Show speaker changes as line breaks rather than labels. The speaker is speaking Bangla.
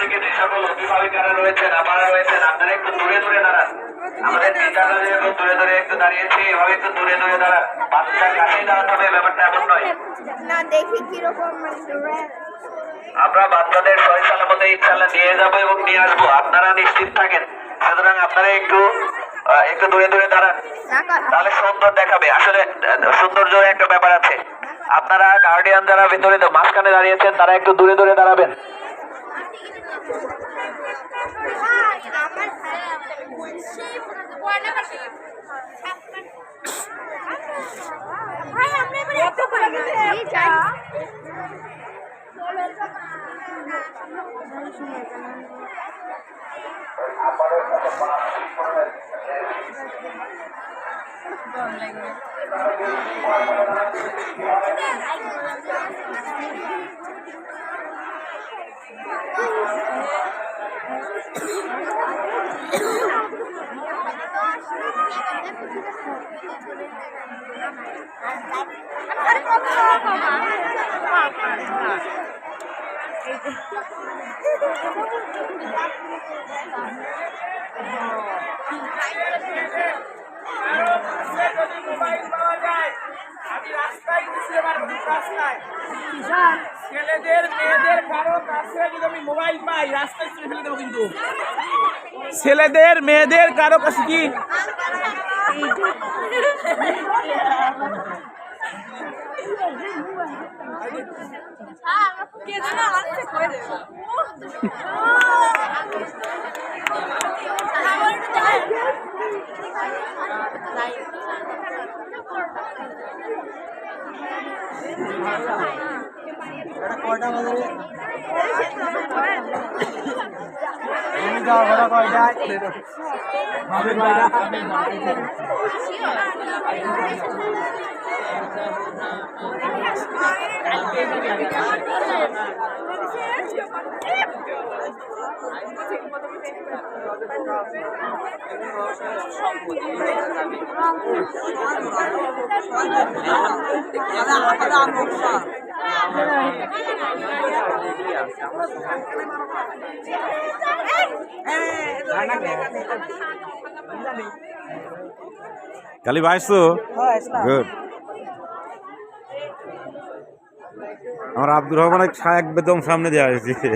থেকে যে সকল অভিভাবিকারা রয়েছেন, আপনারা রয়েছেন, আপনারা একটু দূরে দূরে দাঁড়ান। আমাদের টিচাররা যেরকম দূরে দূরে একটু দাঁড়িয়েছে, এভাবে একটু দূরে দূরে দাঁড়ান। বাচ্চার কাছেই দাঁড়াতে হবে, ব্যাপারটা এমন নয়।
না দেখি কিরকম
আমরা বাচ্চাদের সহি সালামতে ইনশাআল্লাহ নিয়ে যাবো এবং নিয়ে আসবো, আপনারা নিশ্চিত থাকেন। সুতরাং আপনারা একটু দূরে দূরে দাঁড়ান, তাহলে সুন্দর দেখাবে। আসলে সৌন্দর্যের একটা ব্যাপার আছে। আপনারা গার্ডিয়ান যারা ভিতরে মাঝখানে দাঁড়িয়েছেন, তারা একটু দূরে দূরে দাঁড়াবেন।
ছেলেদের মেয়েদের কারো কাছে যদি আমি মোবাইল পাই, রাস্তায় চলে ফেলে দেবো। কিন্তু ছেলেদের মেয়েদের কারো কাছে কি
কালি ভাইছো গুড। আমার আব্দুর রহমানের একদম সামনে দেওয়া হয়েছে।